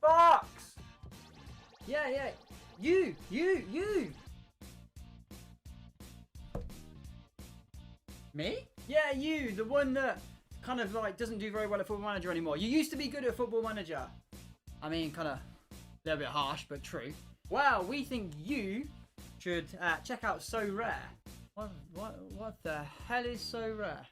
Fox! Yeah. You! Me? Yeah, you, the one that kind of like doesn't do very well at Football Manager anymore. You used to be good at Football Manager. I mean, kind of a little bit harsh, but true. Well, we think you should check out Sorare. What the hell is Sorare?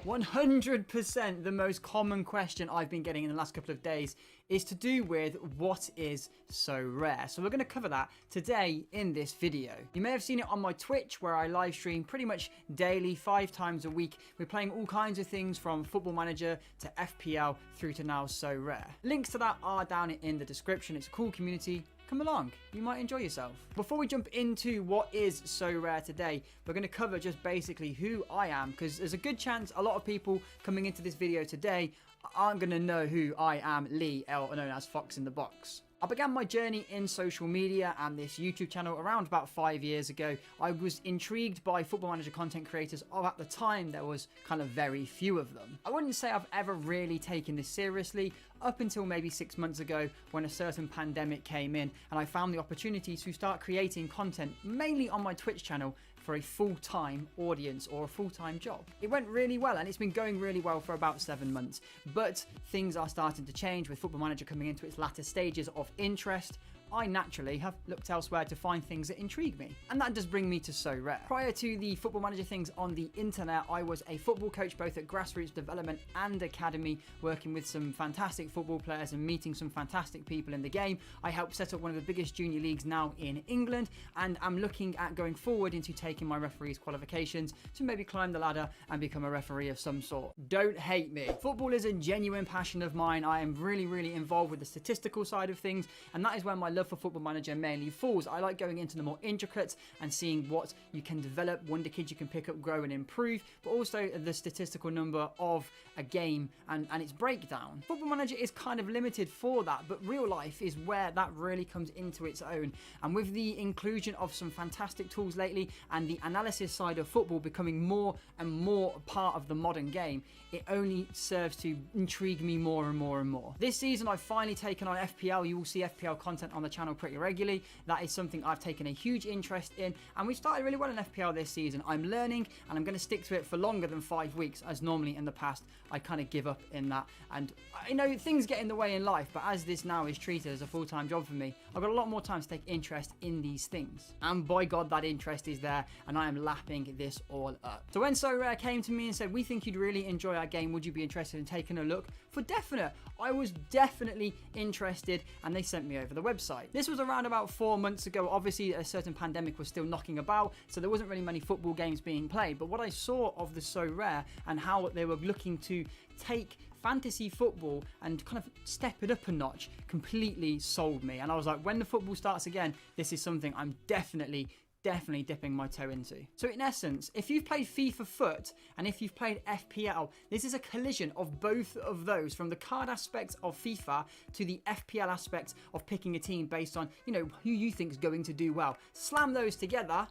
100% the most common question I've been getting in the last couple of days is to do with what is Sorare. So we're going to cover that today in this video. You may have seen it on my Twitch where I live stream pretty much daily, 5 times a week. We're playing all kinds of things from Football Manager to FPL through to now Sorare. Links to that are down in the description. It's a cool community. Come along, you might enjoy yourself. Before we jump into what is Sorare today, we're going to cover just basically who I am, because there's a good chance a lot of people coming into this video today aren't going to know who I am, Lee, known as Fox in the Box. I began my journey in social media and this YouTube channel around about 5 years ago. I was intrigued by Football Manager content creators of at the time there was kind of very few of them. I wouldn't say I've ever really taken this seriously up until maybe 6 months ago when a certain pandemic came in and I found the opportunity to start creating content mainly on my Twitch channel for a full-time audience or a full-time job. It went really well and it's been going really well for about 7 months, but things are starting to change with Football Manager coming into its latter stages of interest. I naturally have looked elsewhere to find things that intrigue me. And that does bring me to Sorare. Prior to the Football Manager things on the internet, I was a football coach both at grassroots development and academy, working with some fantastic football players and meeting some fantastic people in the game. I helped set up one of the biggest junior leagues now in England, and I'm looking at going forward into taking my referee's qualifications to maybe climb the ladder and become a referee of some sort. Don't hate me. Football is a genuine passion of mine. I am really involved with the statistical side of things, and that is where my love for Football Manager mainly falls. I like going into the more intricate and seeing what you can develop, wonder kids you can pick up, grow and improve, but also the statistical number of a game and its breakdown. Football Manager is kind of limited for that, but real life is where that really comes into its own. And with the inclusion of some fantastic tools lately and the analysis side of football becoming more and more part of the modern game, it only serves to intrigue me more and more. This season I've finally taken on FPL. You will see FPL content on the channel pretty regularly. That is something I've taken a huge interest in, and we've started really well in FPL this season. I'm learning and I'm going to stick to it for longer than 5 weeks, as normally in the past I kind of give up in that. And I know things get in the way in life, but as this now is treated as a full-time job for me, I've got a lot more time to take interest in these things. And by God, that interest is there, and I am lapping this all up. So when Sorare came to me and said, we think you'd really enjoy our game, would you be interested in taking a look? For definite, I was definitely interested, and they sent me over the website. This was around about 4 months ago. Obviously, a certain pandemic was still knocking about, so there wasn't really many football games being played. But what I saw of the Sorare and how they were looking to take fantasy football and kind of step it up a notch completely sold me. And I was like, when the football starts again, this is something I'm definitely dipping my toe into. So in essence, if you've played FIFA Foot and if you've played FPL, this is a collision of both of those, from the card aspects of FIFA to the FPL aspects of picking a team based on, you know, who you think is going to do well. Slam those together,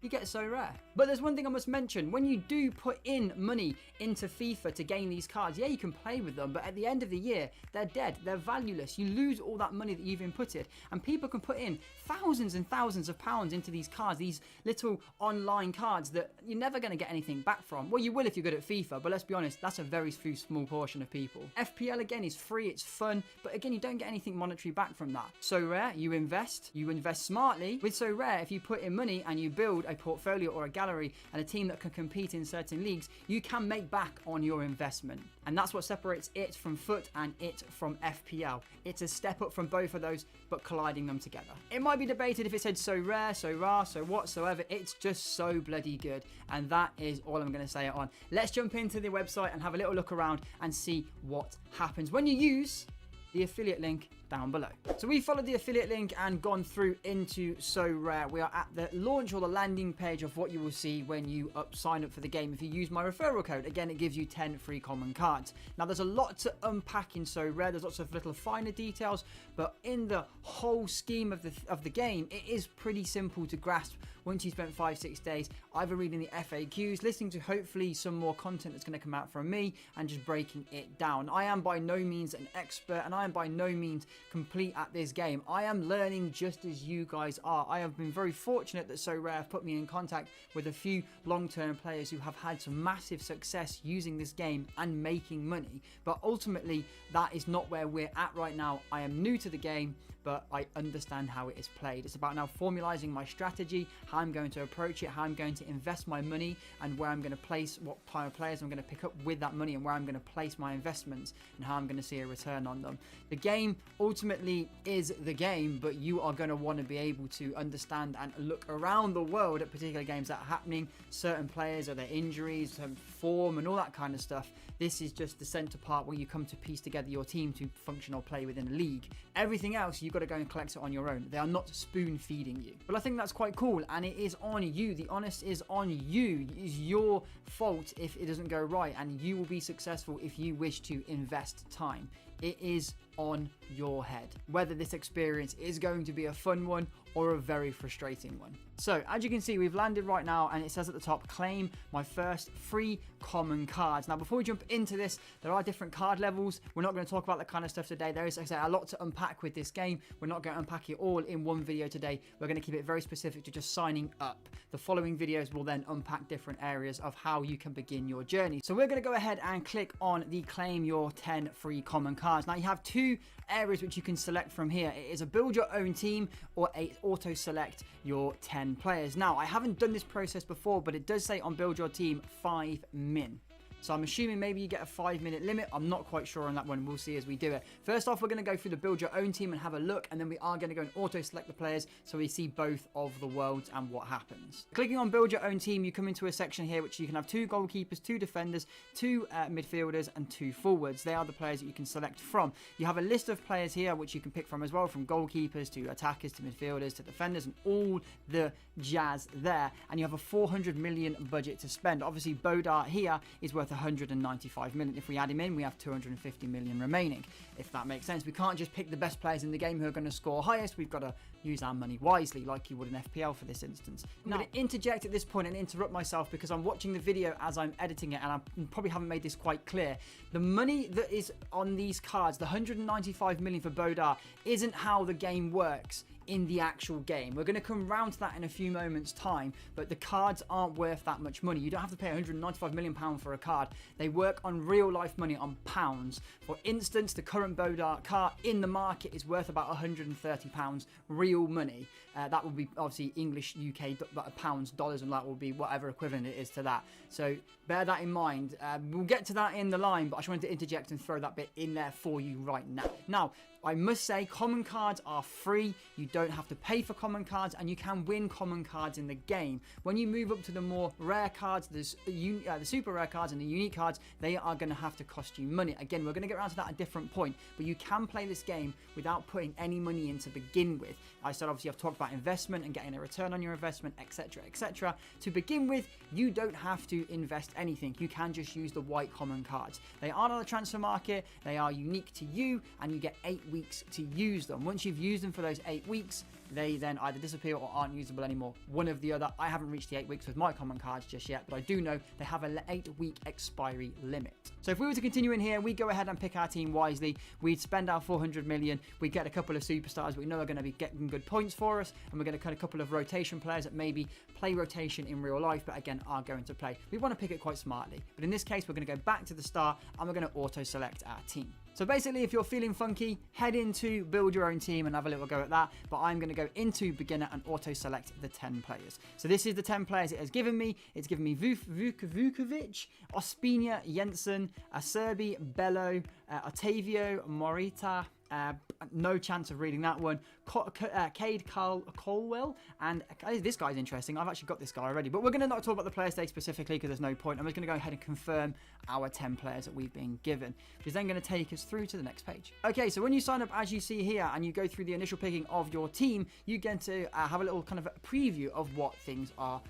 you get Sorare. But there's one thing I must mention. When you do put in money into FIFA to gain these cards, yeah, you can play with them, but at the end of the year, they're dead. They're valueless. You lose all that money that you've inputted, and people can put in thousands and thousands of pounds into these cards, these little online cards that you're never going to get anything back from. Well, you will if you're good at FIFA, but let's be honest, that's a very few small portion of people. FPL, again, is free, it's fun, but again, you don't get anything monetary back from that. Sorare, you invest smartly. With Sorare, if you put in money and you build a portfolio or a gallery and a team that can compete in certain leagues, you can make back on your investment. And that's what separates it from Foot and it from FPL. It's a step up from both of those, but colliding them together. It might be debated if it said so rare, so raw, so whatsoever. It's just so bloody good. And that is all I'm going to say it on. Let's jump into the website and have a little look around and see what happens when you use the affiliate link down below. So we followed the affiliate link and gone through into Sorare. We are at the launch or the landing page of what you will see when you sign up for the game. If you use my referral code, again, it gives you 10 free common cards. Now, there's a lot to unpack in Sorare. There's lots of little finer details, but in the whole scheme of the game, it is pretty simple to grasp once you spent 5-6 days either reading the FAQs, listening to hopefully some more content that's going to come out from me, and just breaking it down. I am by no means an expert, and I am by no means complete at this game. I am learning just as you guys are. I have been very fortunate that Sorare have put me in contact with a few long-term players who have had some massive success using this game and making money, but ultimately that is not where we're at right now. I am new to the game, but I understand how it is played. It's about now formalizing my strategy, how I'm going to approach it, how I'm going to invest my money, and where I'm going to place, what type of players I'm going to pick up with that money, and where I'm going to place my investments, and how I'm going to see a return on them. The game ultimately is the game, but you are going to want to be able to understand and look around the world at particular games that are happening, certain players or their injuries, form, and all that kind of stuff. This is just the center part where you come to piece together your team to function or play within a league. Everything else, you've got to go and collect it on your own. They are not spoon feeding you. But I think that's quite cool, and it is on you. The onus is on you. It is your fault if it doesn't go right, and you will be successful if you wish to invest time. It is on your head whether this experience is going to be a fun one or a very frustrating one. So as you can see, we've landed right now, and it says at the top, claim my first free common cards. Now, before we jump into this, there are different card levels. We're not going to talk about that kind of stuff today. There is, like I say, a lot to unpack with this game. We're not going to unpack it all in one video today. We're going to keep it very specific to just signing up. The following videos will then unpack different areas of how you can begin your journey. So we're going to go ahead and click on the claim your 10 free common cards. Now, you have two areas which you can select from here. It is a build your own team or a auto select your 10 players. Now, I haven't done this process before, but it does say on build your team 5 min. So I'm assuming maybe you get a 5-minute limit. I'm not quite sure on that one. We'll see as we do it. First off, we're going to go through the build your own team and have a look, and then we are going to go and auto select the players so we see both of the worlds and what happens. Clicking on build your own team, you come into a section here which you can have 2 goalkeepers, 2 defenders, 2 midfielders, and 2 forwards. They are the players that you can select from. You have a list of players here which you can pick from as well, from goalkeepers to attackers to midfielders to defenders and all the jazz there. And you have a 400 million budget to spend. Obviously, Bodart here is worth 195 million. If we add him in, we have 250 million remaining, if that makes sense. We can't just pick the best players in the game who are going to score highest. We've got to use our money wisely, like you would in FPL for this instance. Now, I'm going to interject at this point and interrupt myself because I'm watching the video as I'm editing it, and I probably haven't made this quite clear. The money that is on these cards, the 195 million for Bodart, isn't how the game works in the actual game. We're going to come round to that in a few moments time, but the cards aren't worth that much money. You don't have to pay 195 million pounds for a card. They work on real life money, on pounds. For instance, the current Bodart card in the market is worth about 130 pounds real money. That would be obviously English, UK pounds, dollars, and that will be whatever equivalent it is to that. So bear that in mind. We'll get to that in the line, but I just wanted to interject and throw that bit in there for you right now. Now, I must say, common cards are free. You don't have to pay for common cards, and you can win common cards in the game. When you move up to the more rare cards, the super rare cards and the unique cards, they are going to have to cost you money. Again, we're going to get around to that at a different point, but you can play this game without putting any money in to begin with. I said, obviously, I've talked about investment and getting a return on your investment, etc., etc. To begin with, you don't have to invest anything. You can just use the white common cards. They aren't on the transfer market. They are unique to you, and you get 8 weeks to use them. Once you've used them for those 8 weeks, they then either disappear or aren't usable anymore. One of the other. I haven't reached the 8 weeks with my common cards just yet, but I do know they have an 8-week expiry limit. So if we were to continue in here, we go ahead and pick our team wisely. We'd spend our 400 million. We'd get a couple of superstars we know are going to be getting good points for us, and we're going to cut a couple of rotation players that maybe play rotation in real life, but again are going to play. We want to pick it quite smartly. But in this case, we're going to go back to the start, and we're going to auto select our team. So basically, if you're feeling funky, head into build your own team and have a little go at that. But I'm going to go into beginner and auto select the 10 players. So this is the 10 players it has given me. It's given me Vukovic, Ospina, Jensen, Acerbi, Bello, Ottavio Morita. No chance of reading that one. Cade Colwell, and this guy's interesting. I've actually got this guy already, but we're going to not talk about the player stake specifically because there's no point. I'm just going to go ahead and confirm our 10 players that we've been given, which is then going to take us through to the next page. Okay, so when you sign up, as you see here, and you go through the initial picking of your team, you get to have a little kind of a preview of what things are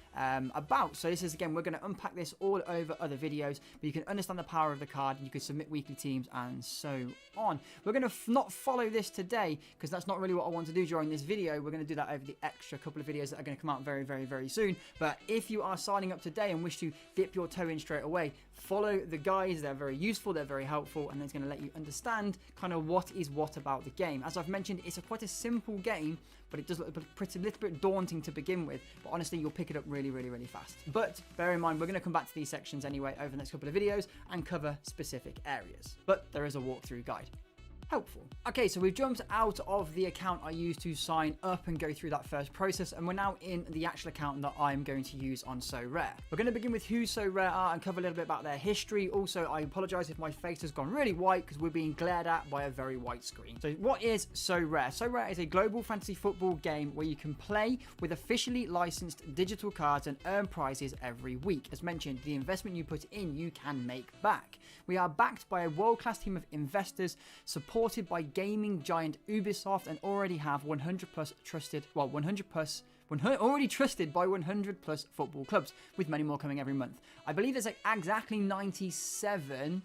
about. So this is, again, we're going to unpack this all over other videos, but you can understand the power of the card, you can submit weekly teams, and so on. We're going to not follow this today because that's not really what I want to do during this video. We're going to do that over the extra couple of videos that are going to come out very, very, very soon. But if you are signing up today and wish to dip your toe in straight away, follow the guides. They're very useful, they're very helpful, and it's going to let you understand kind of what is what about the game. As I've mentioned, it's quite a simple game, but it does look a little bit daunting to begin with. But honestly, you'll pick it up really, really, really fast. But bear in mind, we're going to come back to these sections anyway over the next couple of videos and cover specific areas. But there is a walkthrough guide. Helpful. Okay, so we've jumped out of the account I used to sign up and go through that first process, and we're now in the actual account that I'm going to use on Sorare. We're going to begin with who Sorare are and cover a little bit about their history. Also, I apologize if my face has gone really white because we're being glared at by a very white screen. So what is Sorare? Sorare is a global fantasy football game where you can play with officially licensed digital cards and earn prizes every week. As mentioned, the investment you put in, you can make back. We are backed by a world-class team of investors, supported by gaming giant Ubisoft, and already have 100 plus trusted by 100 plus football clubs, with many more coming every month. I believe there's like exactly 97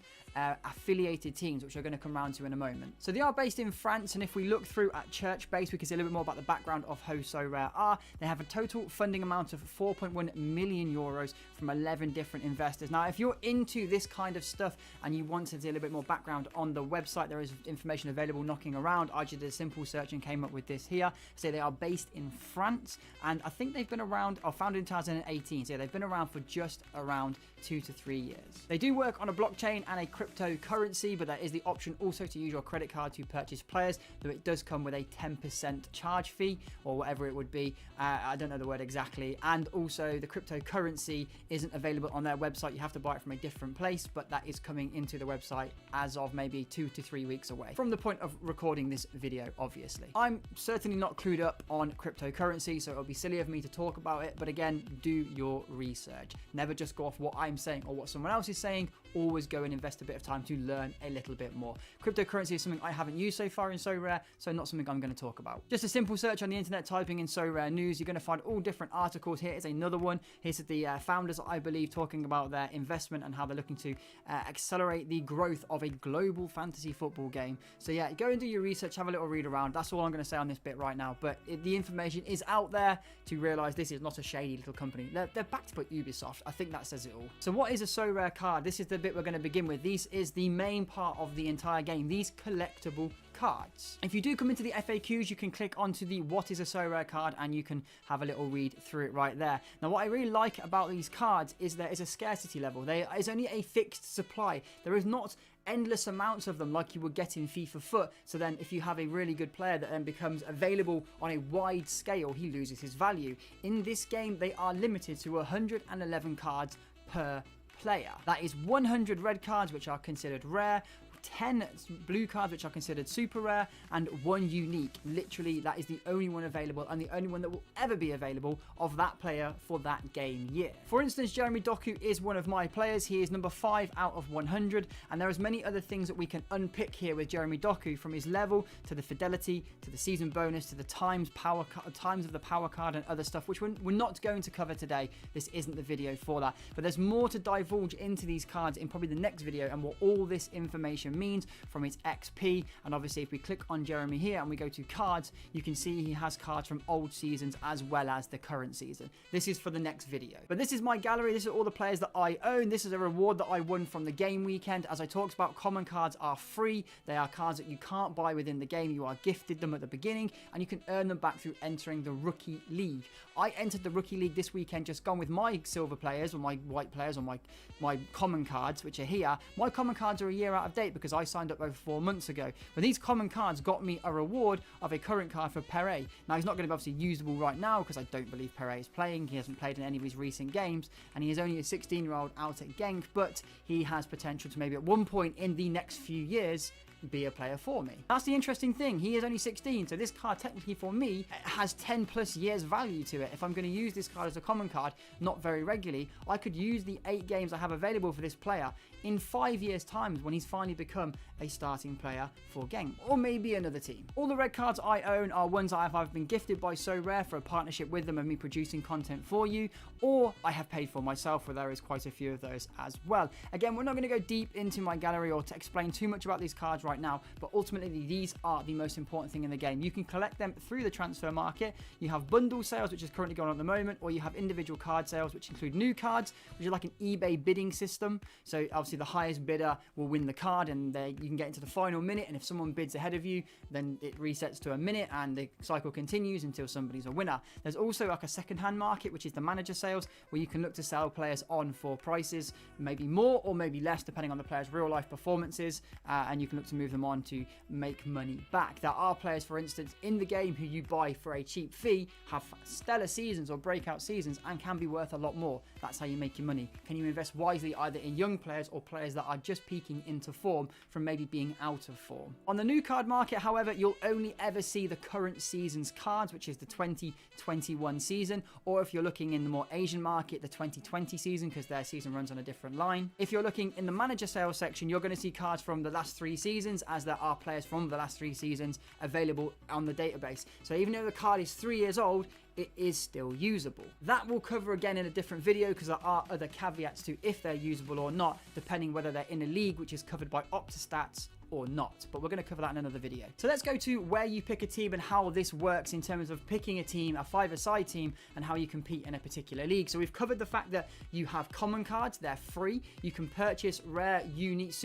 affiliated teams, which we're going to come around to in a moment. So they are based in France, and if we look through at Church Base, we can see a little bit more about the background of who Sorare are. They have a total funding amount of 4.1 million euros from 11 different investors. Now, if you're into this kind of stuff and you want to see a little bit more background on the website, there is information available knocking around. I just did a simple search and came up with this here. So they are based in France, and I think they've been around, or founded in 2018. So yeah, they've been around for just around 2 to 3 years. They do work on a blockchain and a cryptocurrency, but there is the option also to use your credit card to purchase players, though it does come with a 10% charge fee or whatever it would be. I don't know the word exactly. And also the cryptocurrency isn't available on their website. You have to buy it from a different place, but that is coming into the website as of maybe 2 to 3 weeks away from the point of recording this video, obviously. I'm certainly not clued up on cryptocurrency, so it'll be silly of me to talk about it, but again, do your research. Never just go off what I'm saying or what someone else is saying. Always go and invest a bit of time to learn a little bit more. Cryptocurrency is something I haven't used so far in Sorare, so not something I'm going to talk about. Just a simple search on the internet, typing in Sorare news, you're going to find all different articles. Here is another one. Here's the founders, I believe, talking about their investment and how they're looking to accelerate the growth of a global fantasy football game. So yeah, go and do your research, have a little read around. That's all I'm going to say on this bit right now, but the information is out there to realize this is not a shady little company. They're backed by Ubisoft. I think that says it all. So what is a Sorare card? This is the bit we're going to begin with. This is the main part of the entire game, these collectible cards. If you do come into the FAQs, you can click onto the what is a Sorare card and you can have a little read through it right there. Now, what I really like about these cards is there is a scarcity level. There is only a fixed supply. There is not endless amounts of them like you would get in FIFA Foot. So then if you have a really good player that then becomes available on a wide scale, he loses his value. In this game, they are limited to 111 cards per player. That is 100 red cards, which are considered rare, 10 blue cards, which are considered super rare, and 1 unique. Literally, that is the only one available and the only one that will ever be available of that player for that game year. For instance, Jeremy Doku is one of my players. He is number 5 out of 100, and there is many other things that we can unpick here with Jeremy Doku, from his level to the fidelity to the season bonus to the times of the power card and other stuff, which we're not going to cover today. This isn't the video for that, but there's more to divulge into these cards in probably the next video and what all this information means from its XP. And obviously, if we click on Jeremy here and we go to cards, you can see he has cards from old seasons as well as the current season. This is for the next video, but this is my gallery. This is all the players that I own. This is a reward that I won from the game weekend. As I talked about, common cards are free. They are cards that you can't buy within the game. You are gifted them at the beginning, and you can earn them back through entering the Rookie League. I entered the Rookie League this weekend, just gone with my silver players or my white players or my common cards, which are here. My common cards are a year out of date because I signed up over 4 months ago. But these common cards got me a reward of a current card for Pere. Now, he's not going to be obviously usable right now because I don't believe Pere is playing. He hasn't played in any of his recent games, and he is only a 16-year-old out at Genk, but he has potential to maybe at one point in the next few years be a player for me. That's the interesting thing. He is only 16, so this card technically for me has 10 plus years value to it. If I'm going to use this card as a common card, not very regularly, I could use the 8 games I have available for this player in 5 years' time when he's finally become a starting player for Genk, or maybe another team. All the red cards I own are ones I have either been gifted by Sorare for a partnership with them and me producing content for you, or I have paid for myself, where there is quite a few of those as well. Again, we're not going to go deep into my gallery or to explain too much about these cards right now, but ultimately these are the most important thing in the game. You can collect them through the transfer market. You have bundle sales, which is currently going on at the moment, or you have individual card sales, which include new cards, which is like an eBay bidding system. So obviously the highest bidder will win the card, and you can get into the final minute, and if someone bids ahead of you, then it resets to a minute and the cycle continues until somebody's a winner. There's also like a second-hand market, which is the manager sales, where you can look to sell players on for prices, maybe more or maybe less depending on the player's real-life performances, and you can look to move them on to make money back. There are players, for instance, in the game who you buy for a cheap fee, have stellar seasons or breakout seasons, and can be worth a lot more. That's how you make your money. Can you invest wisely either in young players or players that are just peaking into form from maybe being out of form? On the new card market, however, you'll only ever see the current season's cards, which is the 2021 season, or if you're looking in the more Asian market, the 2020 season, because their season runs on a different line. If you're looking in the manager sales section, you're going to see cards from the last 3 seasons, as there are players from the last 3 seasons available on the database. So even though the card is 3 years old, it is still usable. That we'll cover again in a different video, because there are other caveats to if they're usable or not, depending whether they're in a league which is covered by Optastats or not, but we're going to cover that in another video. So let's go to where you pick a team and how this works in terms of picking a team, a 5-a-side team, and how you compete in a particular league. So we've covered the fact that you have common cards, they're free. You can purchase rare, unique,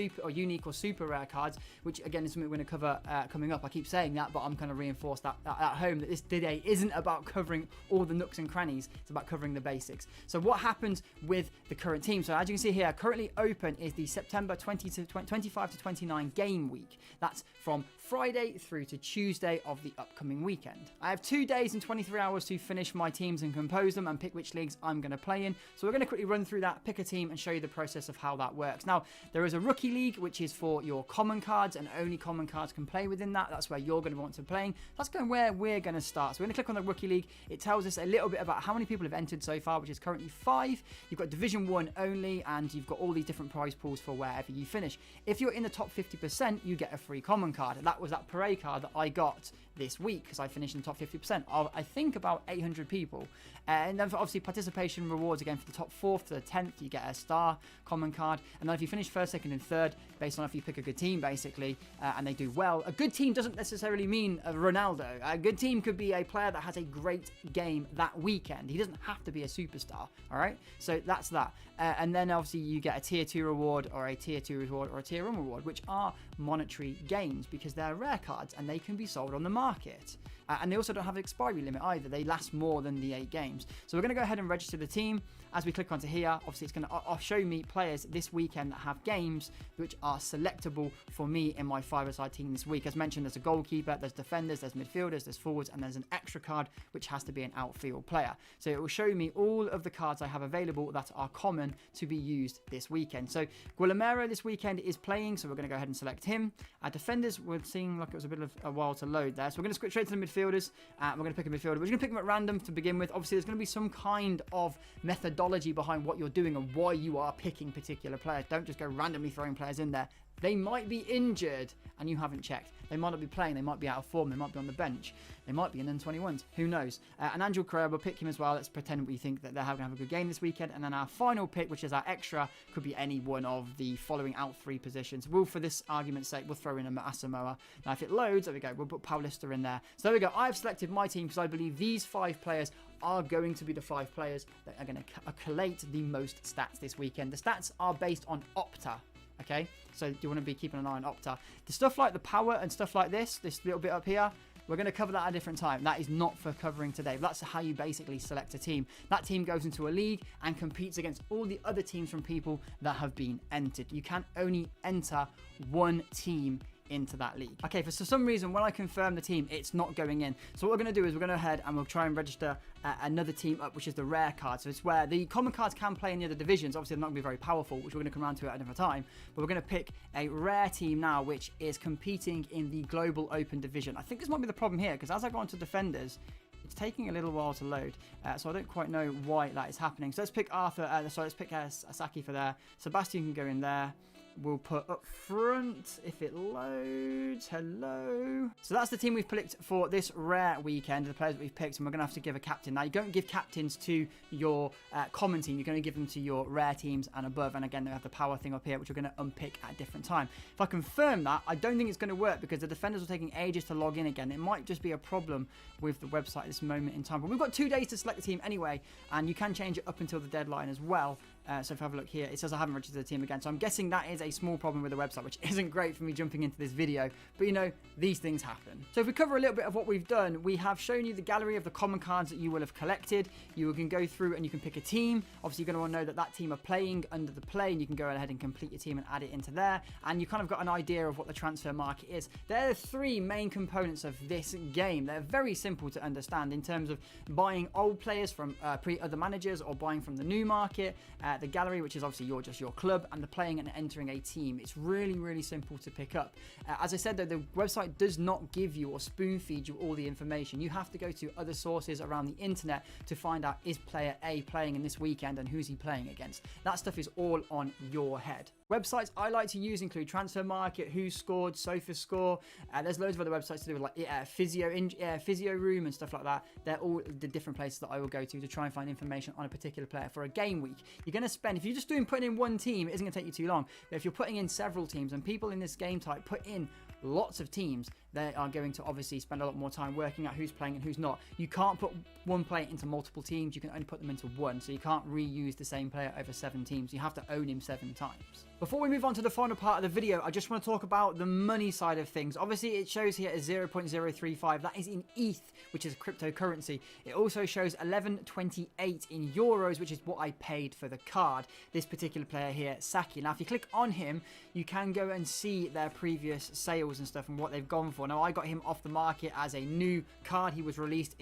or super rare cards, which again is something we're going to cover coming up. I keep saying that, but I'm going to reinforce that at home, that this video isn't about covering all the nooks and crannies, it's about covering the basics. So what happens with the current team? So as you can see here, currently open is the September 25 to 29 game week. That's from Friday through to Tuesday of the upcoming weekend. I have 2 days and 23 hours to finish my teams and compose them and pick which leagues I'm going to play in. So we're going to quickly run through that, pick a team, and show you the process of how that works. Now, there is a rookie league, which is for your common cards, and only common cards can play within that. That's where you're going to want to play. That's going where we're going to start. So we're going to click on the rookie league. It tells us a little bit about how many people have entered so far, which is currently 5. You've got Division 1 only, and you've got all these different prize pools for wherever you finish. If you're in the top 50%, you get a free common card. That was that Pere card that I got this week, because I finished in the top 50% of, I think, about 800 people. And then for obviously participation rewards, again, for the top 4th to the 10th, you get a star common card. And then if you finish 1st, 2nd, and 3rd, based on if you pick a good team, basically, and they do well. A good team doesn't necessarily mean a Ronaldo. A good team could be a player that has a great game that weekend. He doesn't have to be a superstar, all right? So that's that. And then obviously you get a tier 2 reward, or a tier 2 reward, or a tier 1 reward, which are monetary gains, because they're rare cards and they can be sold on the market. And they also don't have an expiry limit either. They last more than the 8 games. So we're going to go ahead and register the team. As we click onto here, obviously it's going to show me players this weekend that have games which are selectable for me in my 5-a-side team this week. As mentioned, there's a goalkeeper, there's defenders, there's midfielders, there's forwards, and there's an extra card which has to be an outfield player. So it will show me all of the cards I have available that are common to be used this weekend. So Guillermo this weekend is playing, so we're going to go ahead and select him. Our defenders were seeing like it was a bit of a while to load there. So we're going to switch straight to the midfielders. We're going to pick a midfielder. We're just going to pick them at random to begin with. Obviously, there's going to be some kind of methodology behind what you're doing and why you are picking particular players. Don't just go randomly throwing players in there. They might be injured and you haven't checked. They might not be playing. They might be out of form. They might be on the bench. They might be in N21s. Who knows? And Angel Correa, we'll pick him as well. Let's pretend we think that they're going to have a good game this weekend. And then our final pick, which is our extra, could be any one of the following out 3 positions. We'll, for this argument's sake, we'll throw in a Asamoah. Now, if it loads, there we go. We'll put Paulista in there. So there we go. I've selected my team because I believe these 5 players are going to be the 5 players that are going to collate the most stats this weekend. The stats are based on Opta. Okay, so you want to be keeping an eye on Opta. The stuff like the power and stuff like this little bit up here, we're going to cover that at a different time. That is not for covering today. That's how you basically select a team. That team goes into a league and competes against all the other teams from people that have been entered. You can only enter one team into that league. Okay, for some reason, when I confirm the team, it's not going in. So what we're going to do is we're going to go ahead and we'll try and register another team up, which is the rare card. So it's where the common cards can play in the other divisions. Obviously, they're not going to be very powerful, which we're going to come around to at another time. But we're going to pick a rare team now, which is competing in the Global Open division. I think this might be the problem here, because as I go on to defenders, it's taking a little while to load, so I don't quite know why that is happening. So let's pick let's pick Asaki for there. Sebastian can go in there. We'll put up front if it loads. Hello. So that's the team we've picked for this rare weekend, the players that we've picked, and we're going to have to give a captain. Now, you don't give captains to your common team. You're going to give them to your rare teams and above. And again, they have the power thing up here, which we're going to unpick at a different time. If I confirm that, I don't think it's going to work because the defenders are taking ages to log in again. It might just be a problem with the website at this moment in time. But we've got 2 days to select the team anyway, and you can change it up until the deadline as well. So if I have a look here, it says I haven't registered the team again. So I'm guessing that is a small problem with the website, which isn't great for me jumping into this video. But, you know, these things happen. So if we cover a little bit of what we've done, we have shown you the gallery of the common cards that you will have collected. You can go through and you can pick a team. Obviously, you're going to want to know that that team are playing under the play, and you can go ahead and complete your team and add it into there. And you kind of got an idea of what the transfer market is. There are 3 main components of this game. They're very simple to understand in terms of buying old players from other managers or buying from the new market. The gallery, which is obviously just your club, and the playing and entering a team. It's really, really simple to pick up. As I said, though, the website does not give you or spoon feed you all the information. You have to go to other sources around the internet to find out, is player A playing in this weekend and who's he playing against. That stuff is all on your head. Websites I like to use include Transfer Market, Who Scored, SofaScore. There's loads of other websites to do with like Physio Room and stuff like that. They're all the different places that I will go to try and find information on a particular player for a game week. You're going to spend, if you're just putting in one team, it isn't going to take you too long. But if you're putting in several teams, and people in this game type put in lots of teams, they are going to obviously spend a lot more time working out who's playing and who's not. You can't put one player into multiple teams. You can only put them into one. So you can't reuse the same player over 7 teams. You have to own him 7 times. Before we move on to the final part of the video, I just want to talk about the money side of things. Obviously, it shows here as 0.035. That is in ETH, which is cryptocurrency. It also shows 11.28 in euros, which is what I paid for the card. This particular player here, Saki. Now, if you click on him, you can go and see their previous sales and stuff and what they've gone for. Now, I got him off the market as a new card. He was released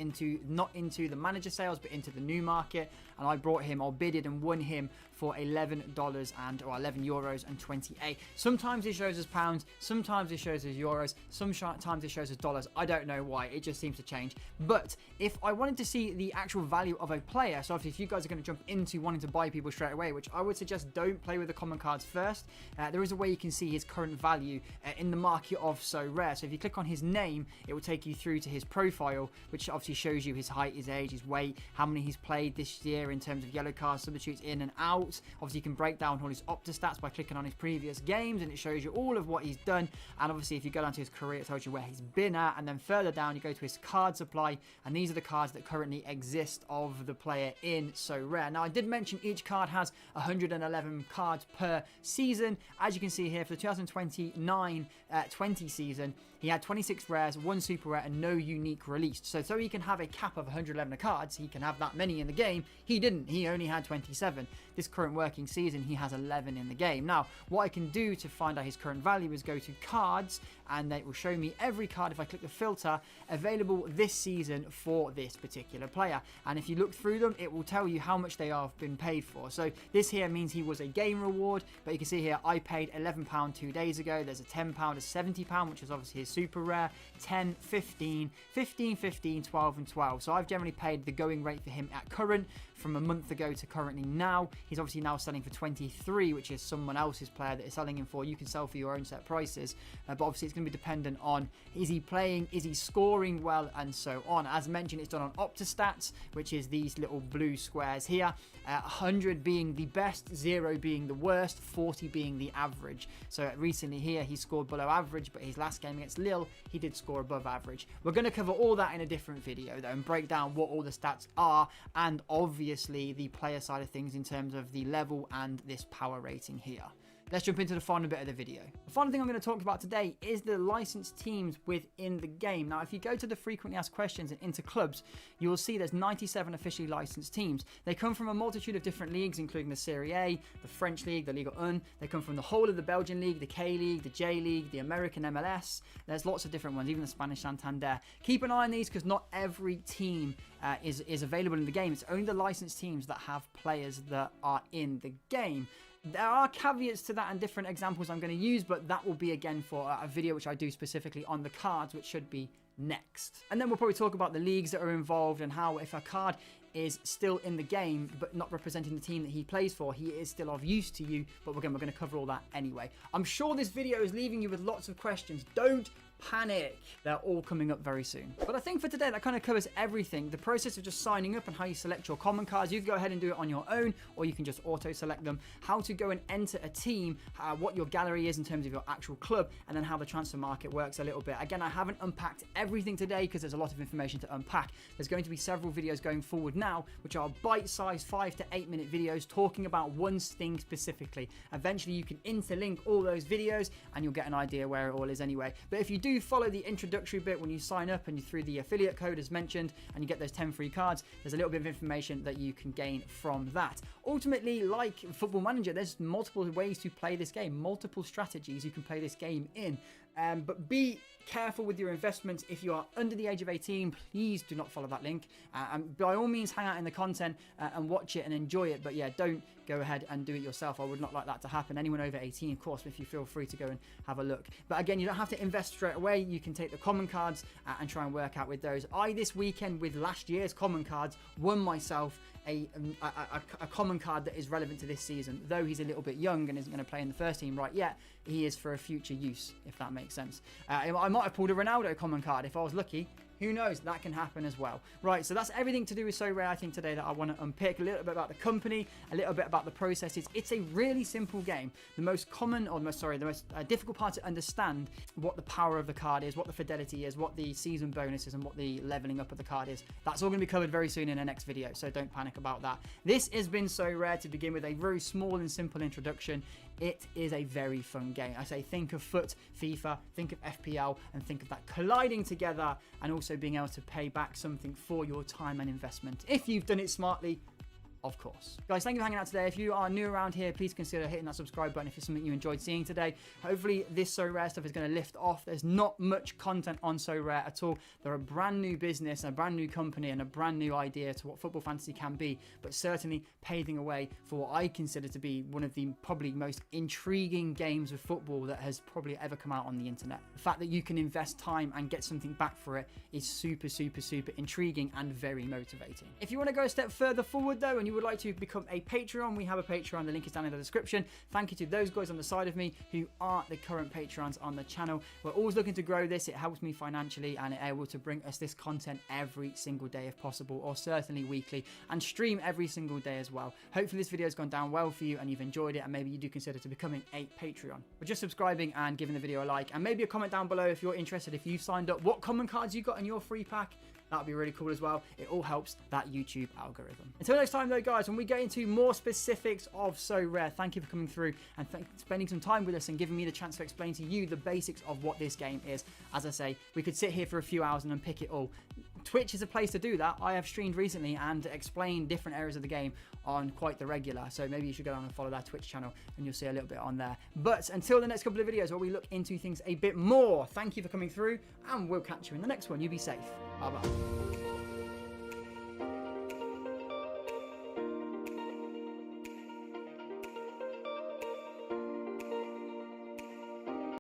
not into the manager sales, but into the new market. And I brought him, or bidded and won him for $11 or 11 euros and 28. Sometimes it shows as pounds, sometimes it shows as euros, sometimes it shows as dollars. I don't know why, it just seems to change. But if I wanted to see the actual value of a player, so if you guys are going to jump into wanting to buy people straight away, which I would suggest don't play with the common cards first, there is a way you can see his current value in the market of Sorare. So if you click on his name, it will take you through to his profile, which obviously shows you his height, his age, his weight, how many he's played this year in terms of yellow cards, substitutes in and out. Obviously, you can break down all his Opta stats by clicking on his previous games, and it shows you all of what he's done. And obviously, if you go down to his career, it tells you where he's been at. And then further down, you go to his card supply, and these are the cards that currently exist of the player in Sorare. Now, I did mention each card has 111 cards per season. As you can see here, for the 2029-20 season, he had 26 rares, 1 super rare, and no unique released. So he can have a cap of 111 cards. He can have that many in the game. He didn't. He only had 27. This current working season, he has 11 in the game. Now, what I can do to find out his current value is go to cards, and it will show me every card, if I click the filter, available this season for this particular player. And if you look through them, it will tell you how much they have been paid for. So this here means he was a game reward, but you can see here I paid £11 2 days ago. There's a £10, a £70, which is obviously his super rare, 10, 15, 15, 15, 12 and 12. So I've generally paid the going rate for him at current from a month ago to currently now. He's obviously now selling for 23, which is someone else's player that is selling him for. You can sell for your own set prices, but obviously it's going to be dependent on, is he playing, is he scoring well, and so on. As mentioned, it's done on Opta stats, which is these little blue squares here. 100 being the best, 0 being the worst, 40 being the average. So recently here he scored below average, but his last game against Lille he did score above average. We're going to cover all that in a different video though, and break down what all the stats are, and obviously the player side of things in terms of the level and this power rating here. let's jump into the final bit of the video. The final thing I'm going to talk about today is the licensed teams within the game. Now, if you go to the frequently asked questions and into clubs, you will see there's 97 officially licensed teams. They come from a multitude of different leagues, including the Serie A, the French League, the Ligue 1. They come from the whole of the Belgian League, the K League, the J League, the American MLS. There's lots of different ones, even the Spanish Santander. Keep an eye on these because not every team is available in the game. It's only the licensed teams that have players that are in the game. There are caveats to that and different examples I'm going to use, but that will be again for a video which I do specifically on the cards, which should be next. And then we'll probably talk about the leagues that are involved and how if a card is still in the game but not representing the team that he plays for, he is still of use to you. But again, we're going to cover all that anyway. I'm sure this video is leaving you with lots of questions. Don't panic, they're all coming up very soon. But I think for today that kind of covers everything. The process of just signing up and how you select your common cards. You can go ahead and do it on your own, or you can just auto select them. How to go and enter a team, what your gallery is in terms of your actual club, and then how the transfer market works a little bit. Again, I haven't unpacked everything today because there's a lot of information to unpack. There's going to be several videos going forward now which are bite-sized 5 to 8 minute videos talking about one thing specifically. Eventually you can interlink all those videos and you'll get an idea where it all is anyway. But if you do follow the introductory bit when you sign up and you through the affiliate code as mentioned, and you get those 10 free cards, there's a little bit of information that you can gain from that. Ultimately, like Football Manager, there's multiple ways to play this game, multiple strategies you can play this game in. But be careful with your investments. If you are under the age of 18, please do not follow that link. And by all means, hang out in the content and watch it and enjoy it. But yeah, don't go ahead and do it yourself. I would not like that to happen. Anyone over 18, of course, if you feel free to go and have a look. But again, you don't have to invest straight away. You can take the common cards and try and work out with those. I, this weekend, with last year's common cards, won myself a common card that is relevant to this season. Though he's a little bit young and isn't going to play in the first team right yet, he is for a future use, if that makes sense. I might have pulled a Ronaldo common card if I was lucky. Who knows? That can happen as well. Right, so that's everything to do with Sorare, I think, today that I want to unpick. A little bit about the company, a little bit about the processes. It's a really simple game. The most difficult part to understand what the power of the card is, what the fidelity is, what the season bonus is, and what the leveling up of the card is. That's all going to be covered very soon in the next video, so don't panic about that. This has been Sorare to begin with, a very small and simple introduction. It is a very fun game. I say think of FUT, FIFA, think of FPL, and think of that colliding together and also being able to pay back something for your time and investment. If you've done it smartly, of course. Guys, thank you for hanging out today. If you are new around here, please consider hitting that subscribe button if it's something you enjoyed seeing today. Hopefully this Sorare stuff is going to lift off. There's not much content on Sorare at all. They're a brand new business, a brand new company, and a brand new idea to what football fantasy can be, but certainly paving a way for what I consider to be one of the probably most intriguing games of football that has probably ever come out on the internet. The fact that you can invest time and get something back for it is super, super, super intriguing and very motivating. If you want to go a step further forward though, and you would like to become a Patreon, we have a Patreon. The link is down in the description. Thank you to those guys on the side of me who are the current Patrons on the channel. We're always looking to grow this. It helps me financially and it's able to bring us this content every single day if possible, or certainly weekly, and stream every single day as well. Hopefully this video has gone down well for you and you've enjoyed it, and maybe you do consider to becoming a Patreon. But just subscribing and giving the video a like, and maybe a comment down below if you're interested, if you've signed up, what common cards you got in your free pack. That would be really cool as well. It all helps that YouTube algorithm. Until next time though, guys, when we get into more specifics of Sorare, thank you for coming through and spending some time with us and giving me the chance to explain to you the basics of what this game is. As I say, we could sit here for a few hours and unpick it all. Twitch is a place to do that. I have streamed recently and explained different areas of the game on quite the regular, so maybe you should go down and follow that Twitch channel and you'll see a little bit on there. But until the next couple of videos where we look into things a bit more, thank you for coming through and we'll catch you in the next one. You be safe. Bye bye.